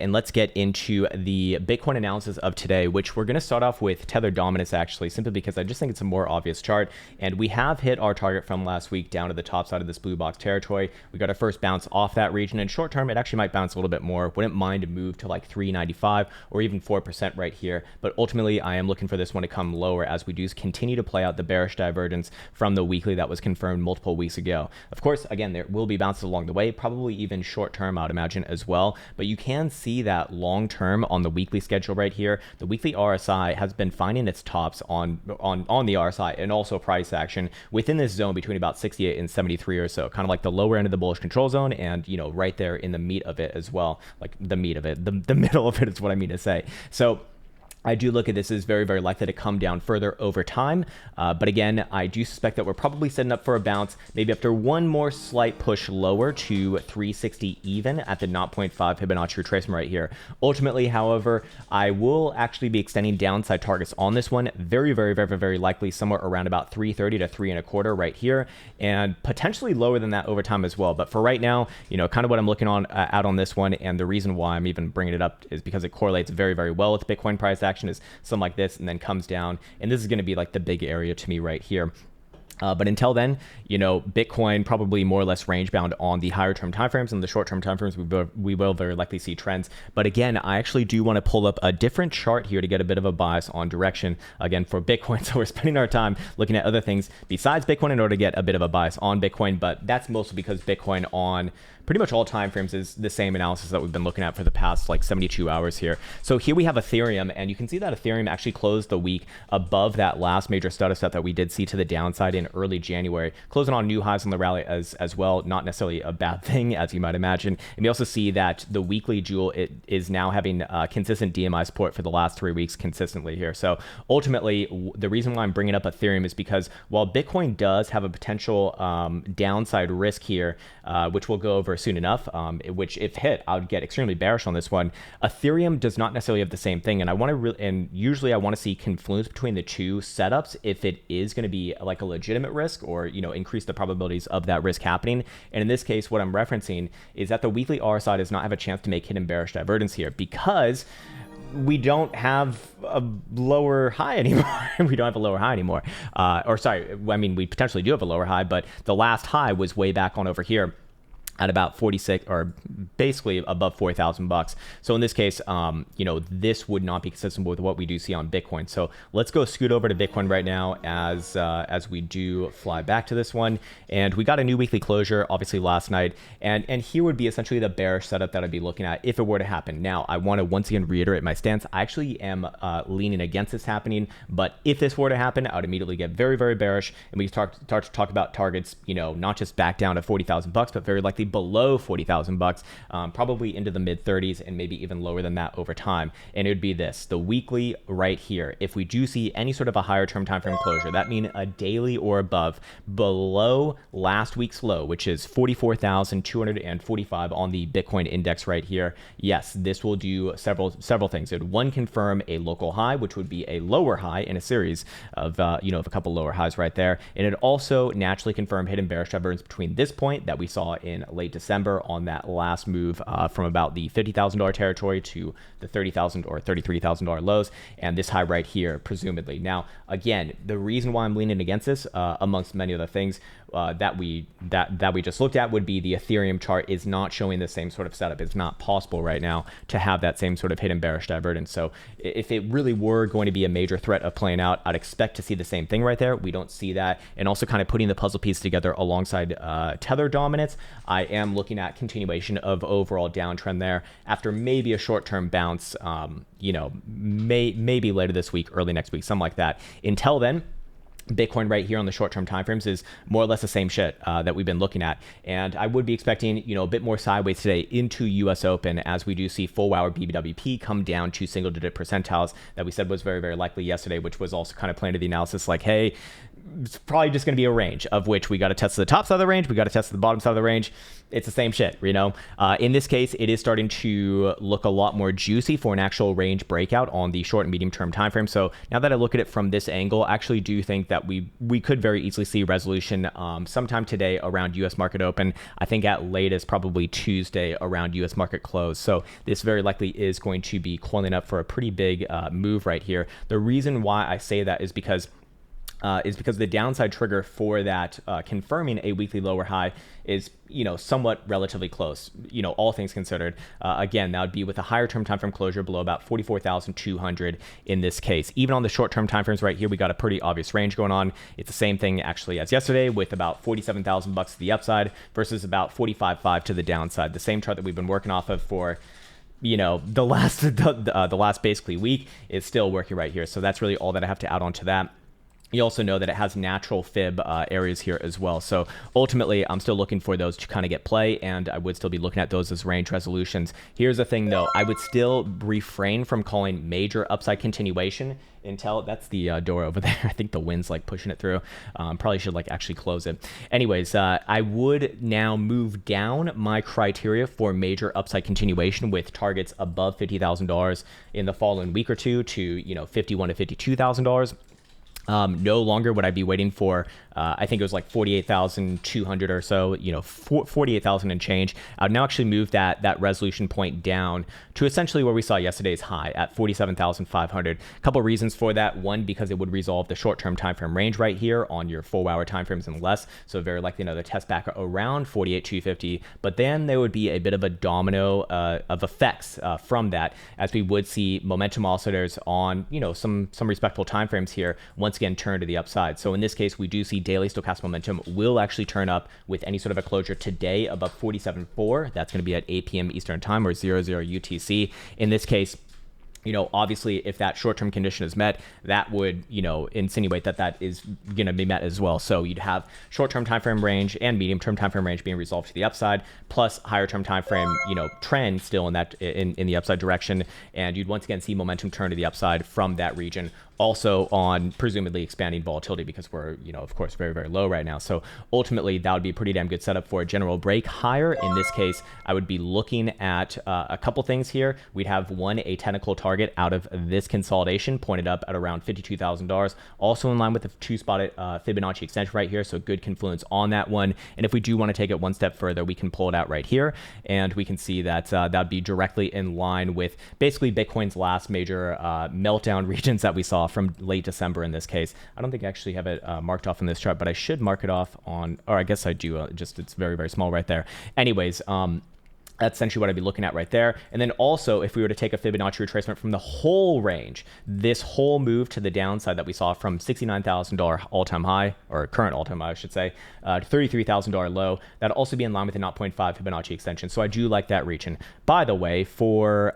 and let's get into the Bitcoin analysis of today, which we're going to start off with tether dominance, actually, simply because I just think it's a more obvious chart. And we have hit our target from last week down to the top side of this blue box territory. We got our first bounce off that region. And short term, it actually might bounce a little bit more. Wouldn't mind a move to like 395 or even 4% right here. But ultimately, I am looking for this one to come lower as we do continue to play out the bearish divergence from the weekly that was confirmed multiple weeks ago. Of course, again, there will be bounces along the way, probably even short term, I would imagine as well. But you can see that long term on the weekly schedule right here. The weekly RSI has been finding its tops on the RSI and also price action within this zone between about 68 and 73 or so, kind of like the lower end of the bullish control zone, and right there in the meat of it as well, like the meat of it, the middle of it is what I mean to say. So I do look at this as very, very likely to come down further over time. But again, I do suspect that we're probably setting up for a bounce, maybe after one more slight push lower to 360 even at the 0.5 Fibonacci retracement right here. Ultimately, however, I will actually be extending downside targets on this one. Very, very, very, very likely somewhere around about 330 to 3.25 right here, and potentially lower than that over time as well. But for right now, kind of what I'm looking on out on this one, and the reason why I'm even bringing it up is because it correlates very, very well with Bitcoin price action, is something like this and then comes down, and this is going to be like the big area to me right here. But until then, Bitcoin probably more or less range bound on the higher term timeframes, and the short term timeframes we will very likely see trends. But again, I actually do want to pull up a different chart here to get a bit of a bias on direction again for Bitcoin. So we're spending our time looking at other things besides Bitcoin in order to get a bit of a bias on Bitcoin, but that's mostly because Bitcoin on pretty much all time frames is the same analysis that we've been looking at for the past like 72 hours here. So here we have Ethereum, and you can see that Ethereum actually closed the week above that last major status set that we did see to the downside in early January, closing on new highs on the rally as well. Not necessarily a bad thing, as you might imagine. And we also see that the weekly jewel, it is now having consistent DMI support for the last 3 weeks consistently here. So ultimately, the reason why I'm bringing up Ethereum is because while Bitcoin does have a potential downside risk here, which we'll go over soon enough, which if hit, I would get extremely bearish on this one. Ethereum does not necessarily have the same thing, and I want to and usually I want to see confluence between the two setups if it is going to be like a legitimate risk, or increase the probabilities of that risk happening. And in this case, what I'm referencing is that the weekly RSI does not have a chance to make hidden bearish divergence here because we don't have a lower high anymore. We don't have a lower high anymore. Or sorry, I mean, we potentially do have a lower high, but the last high was way back on over here at about 46, or basically above $4,000. So in this case, this would not be consistent with what we do see on Bitcoin. So let's go scoot over to Bitcoin right now as we do fly back to this one. And we got a new weekly closure, obviously last night. And here would be essentially the bearish setup that I'd be looking at if it were to happen. Now, I want to once again reiterate my stance. I actually am leaning against this happening, but if this were to happen, I would immediately get very, very bearish. And we start to talk about targets, not just back down to $40,000, but very likely below $40,000, probably into the mid 30s and maybe even lower than that over time. And it would be this, the weekly right here. If we do see any sort of a higher term time frame closure, that means a daily or above below last week's low, which is 44,245 on the Bitcoin index right here. Yes, this will do several things. It would, one, confirm a local high, which would be a lower high in a series of of a couple lower highs right there. And it also naturally confirm hidden bearish divergence between this point that we saw in late December on that last move from about the $50,000 territory to the $30,000 or $33,000 lows, and this high right here, presumably. Now, again, the reason why I'm leaning against this, amongst many other things that we just looked at, would be the Ethereum chart is not showing the same sort of setup. It's not possible right now to have that same sort of hidden bearish divergence. So if it really were going to be a major threat of playing out, I'd expect to see the same thing right there. We don't see that. And also kind of putting the puzzle piece together alongside tether dominance, I am looking at continuation of overall downtrend there after maybe a short-term bounce, maybe later this week, early next week, something like that. Until then, Bitcoin right here on the short-term timeframes is more or less the same shit that we've been looking at. And I would be expecting, a bit more sideways today into US Open as we do see full hour BBWP come down to single-digit percentiles that we said was very, very likely yesterday, which was also kind of playing to the analysis like, hey, it's probably just going to be a range of which we got to test the top side of the range, we got to test the bottom side of the range. It's the same shit, in this case, it is starting to look a lot more juicy for an actual range breakout on the short and medium term time frame. So now that I look at it from this angle, I actually do think that that we could very easily see resolution sometime today around US market open. I think at latest probably Tuesday around US market close. So this very likely is going to be coiling up for a pretty big move right here. The reason why I say that is because the downside trigger for that confirming a weekly lower high is, somewhat relatively close, all things considered. Again, that would be with a higher term time frame closure below about 44,200 in this case. Even on the short term time frames right here, we got a pretty obvious range going on. It's the same thing actually as yesterday, with about 47,000 bucks to the upside versus about 45.5 to the downside. The same chart that we've been working off of for the last basically week is still working right here. So that's really all that I have to add on to that. You also know that it has natural fib areas here as well. So ultimately, I'm still looking for those to kind of get play, and I would still be looking at those as range resolutions. Here's the thing, though. I would still refrain from calling major upside continuation until that's the door over there. I think the wind's like pushing it through. Probably should actually close it. Anyways, I would now move down my criteria for major upside continuation with targets above $50,000 in the following week or two to $51,000 to $52,000. No longer would I be waiting for, I think it was 48,200 or so, 48,000 and change. I would now actually move that resolution point down to essentially where we saw yesterday's high at 47,500. A couple of reasons for that. One, because it would resolve the short-term time frame range right here on your 4-hour time frames and less. So very likely another test back around 48,250. But then there would be a bit of a domino of effects from that, as we would see momentum oscillators on, some respectable time frames here once again turn to the upside. So in this case, we do see daily stochastic momentum will actually turn up with any sort of a closure today above 47.4. That's going to be at 8 p.m. Eastern time or 00 UTC. In this case, obviously, if that short-term condition is met, that would, insinuate that is going to be met as well. So you'd have short-term time frame range and medium-term time frame range being resolved to the upside, plus higher-term time frame, trend still in that in the upside direction, and you'd once again see momentum turn to the upside from that region. Also on presumably expanding volatility, because we're, of course, very, very low right now. So ultimately, that would be a pretty damn good setup for a general break higher. In this case, I would be looking at a couple things here. We'd have a technical target out of this consolidation pointed up at around $52,000. Also in line with the two-spotted Fibonacci extension right here. So good confluence on that one. And if we do want to take it one step further, we can pull it out right here. And we can see that that'd be directly in line with basically Bitcoin's last major meltdown regions that we saw from late December in this case. I don't think I actually have it marked off in this chart, but I should mark it off on, or I guess I do, just it's very, very small right there. Anyways, that's essentially what I'd be looking at right there. And then also, if we were to take a Fibonacci retracement from the whole range, this whole move to the downside that we saw from $69,000 all-time high, or current all-time high, I should say, to $33,000 low, that'd also be in line with the 0.5 Fibonacci extension. So I do like that region. By the way, for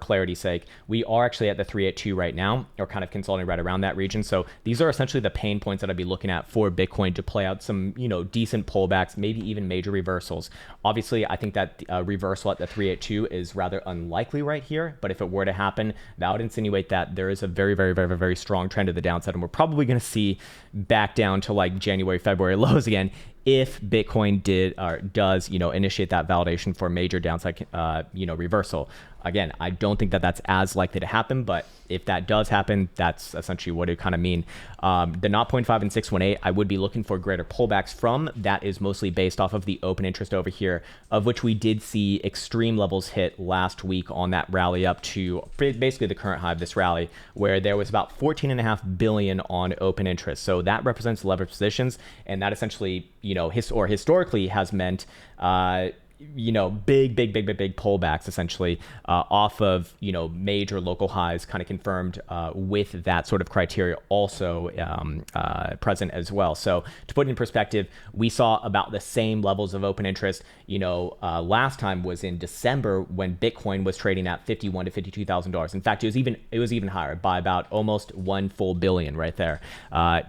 clarity's sake, we are actually at the 382 right now, or kind of consolidating right around that region. So these are essentially the pain points that I'd be looking at for Bitcoin to play out some, decent pullbacks, maybe even major reversals. Obviously, I think that reversal at the 382 is rather unlikely right here, but if it were to happen, that would insinuate that there is a very, very, very, very strong trend to the downside, and we're probably going to see back down to January, February lows again if Bitcoin does initiate that validation for major downside reversal. Again, I don't think that that's as likely to happen, but if that does happen, that's essentially what it kind of mean. The 0.5 and 618, I would be looking for greater pullbacks from. That is mostly based off of the open interest over here, of which we did see extreme levels hit last week on that rally up to basically the current high of this rally, where there was about 14.5 billion on open interest. So that represents leverage positions, and that essentially, historically has meant big pullbacks essentially off of, major local highs kind of confirmed with that sort of criteria also present as well. So to put it in perspective, we saw about the same levels of open interest, last time was in December when Bitcoin was trading at $51,000 to $52,000. In fact, it was even higher by about almost 1 full billion right there.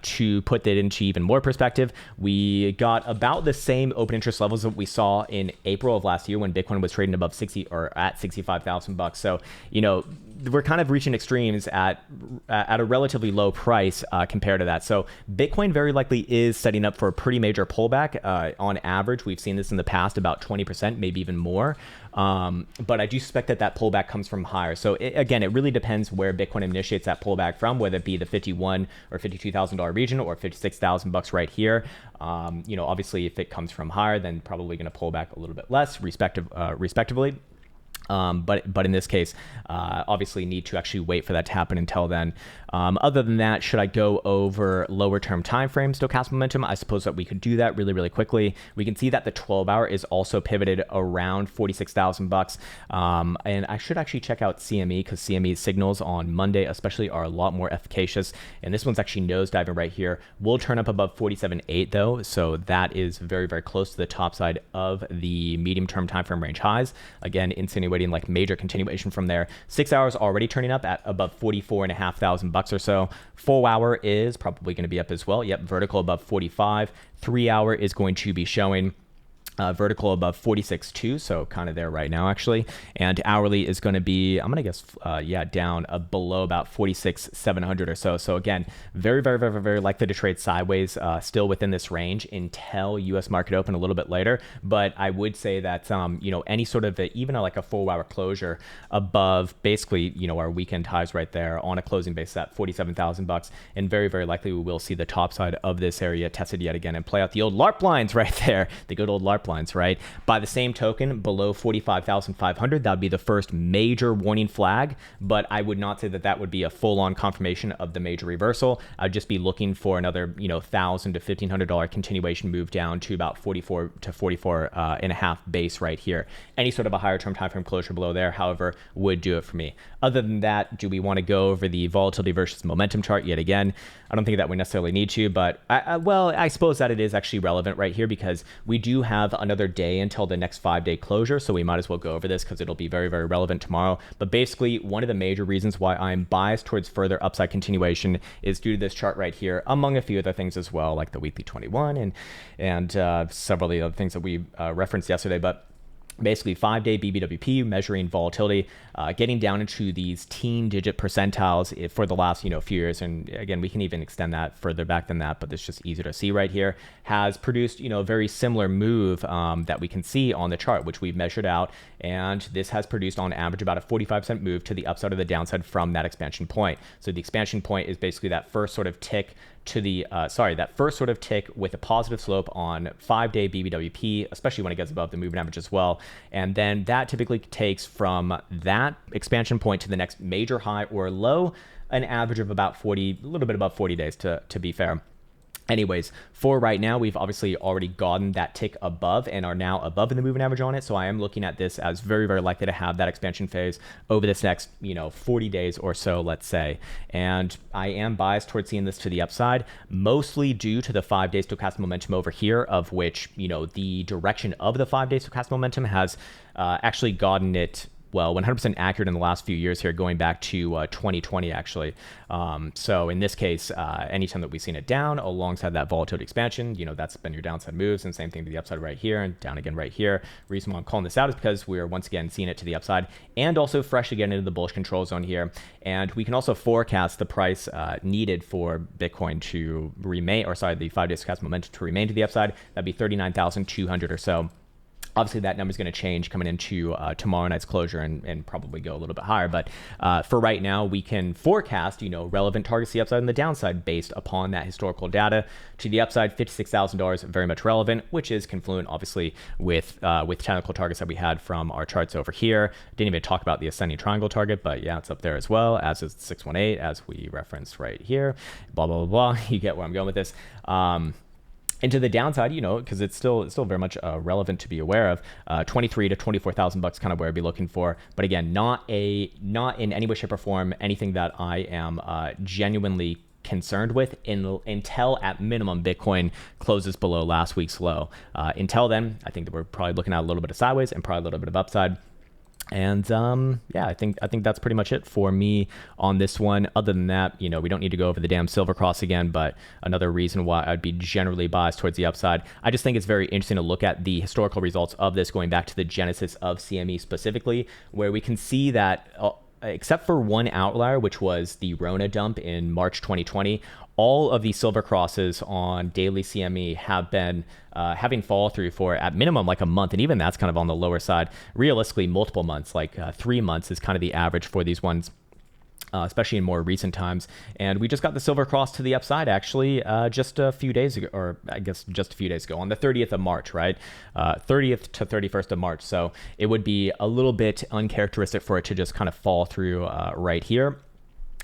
To put that into even more perspective, we got about the same open interest levels that we saw in April of last year when Bitcoin was trading above 60 or at 65,000 bucks. So, we're kind of reaching extremes at a relatively low price compared to that. So Bitcoin very likely is setting up for a pretty major pullback. On average, we've seen this in the past, about 20%, maybe even more. But I do suspect that pullback comes from higher. So again, it really depends where Bitcoin initiates that pullback from, whether it be the $51,000 or $52,000 region or $56,000 right here. Obviously, if it comes from higher, then probably going to pull back a little bit less, respectively. But in this case, obviously need to actually wait for that to happen until then. Other than that, should I go over lower term time frame stochastic momentum? I suppose that we could do that really, really quickly. We can see that the 12-hour is also pivoted around $46,000. And I should actually check out CME, because CME's signals on Monday especially are a lot more efficacious. And this one's actually nosediving right here. We'll turn up above 47.8 though. So that is very, very close to the top side of the medium term time frame range highs. Again, insinuating like major continuation from there. 6 hours already turning up at above 44,500 bucks or so. 4 hour is probably going to be up as well. Yep, vertical above 45. 3 hour is going to be showing vertical above 46.2, so kind of there right now actually, and hourly is going to be, I'm going to guess down below about 46,700 or so. So again, very, very, very, very likely to trade sideways, still within this range until US market open a little bit later. But I would say that any sort of even like a 4 hour closure above basically our weekend highs right there on a closing base at 47,000 bucks, and very, very likely we will see the top side of this area tested yet again and play out the old LARP lines right there, the good old LARP lines, right? By the same token, below 45,500, that would be the first major warning flag, but I would not say that would be a full-on confirmation of the major reversal. I'd just be looking for another, $1,000 to $1,500 continuation move down to about 44 to 44 and a half base right here. Any sort of a higher term time frame closure below there, however, would do it for me. Other than that, do we want to go over the volatility versus momentum chart yet again? I don't think that we necessarily need to, but I suppose that it is actually relevant right here because we do have another day until the next 5-day closure, so we might as well go over this because it'll be very, very relevant tomorrow. But basically, one of the major reasons why I'm biased towards further upside continuation is due to this chart right here, among a few other things as well, like the weekly 21 and several of the other things that we referenced yesterday. But basically 5-day BBWP measuring volatility, getting down into these teen-digit percentiles for the last few years, and again we can even extend that further back than that, but it's just easier to see right here, has produced a very similar move that we can see on the chart, which we've measured out, and this has produced on average about a 45% move to the upside or the downside from that expansion point. So the expansion point is basically that first sort of tick to the that first sort of tick with a positive slope on 5-day BBWP, especially when it gets above the moving average as well. And then that typically takes from that expansion point to the next major high or low an average of about 40, a little bit above 40 days to be fair. Anyways, for right now, we've obviously already gotten that tick above and are now above in the moving average on it. So I am looking at this as very, very likely to have that expansion phase over this next, 40 days or so, let's say. And I am biased towards seeing this to the upside, mostly due to the 5-day stochastic momentum over here, of which, the direction of the 5-day stochastic momentum has actually gotten it 100% accurate in the last few years here, going back to 2020 actually. So in this case, anytime that we've seen it down alongside that volatility expansion, that's been your downside moves, and same thing to the upside right here and down again right here. Reason why I'm calling this out is because we're once again seeing it to the upside and also fresh again into the bullish control zone here. And we can also forecast the price needed for Bitcoin to remain, or sorry, the 5-day stochastic momentum to remain to the upside. That'd be 39,200 or so. Obviously, that number is going to change coming into tomorrow night's closure and probably go a little bit higher. But for right now, we can forecast, relevant targets to the upside and the downside based upon that historical data. To the upside, $56,000, very much relevant, which is confluent, obviously, with technical targets that we had from our charts over here. Didn't even talk about the ascending triangle target, but yeah, it's up there as well, as is 618, as we referenced right here. Blah, blah, blah, blah. You get where I'm going with this. Into the downside, because it's still very much relevant to be aware of. 23 to 24,000 bucks, kind of where I'd be looking for. But again, not in any way, shape, or form anything that I am genuinely concerned with until at minimum Bitcoin closes below last week's low. Until then, I think that we're probably looking at a little bit of sideways and probably a little bit of upside. And I think that's pretty much it for me on this one. Other than that, we don't need to go over the damn silver cross again, but another reason why I'd be generally biased towards the upside. I just think it's very interesting to look at the historical results of this, going back to the genesis of CME specifically, where we can see that except for one outlier, which was the Rona dump in March 2020, all of these silver crosses on daily CME have been having fall through for at minimum like a month, and even that's kind of on the lower side. Realistically, multiple months, like 3 months is kind of the average for these ones. Especially in more recent times. And we just got the silver cross to the upside actually just a few days ago, or I guess just a few days ago on the 30th of March, right? 30th to 31st of March. So it would be a little bit uncharacteristic for it to just kind of fall through right here.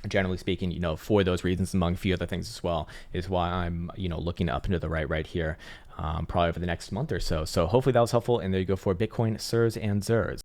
Generally speaking, for those reasons, among a few other things as well, is why I'm, looking up into the right here, probably over the next month or so. So hopefully that was helpful. And there you go for Bitcoin, sirs and zers.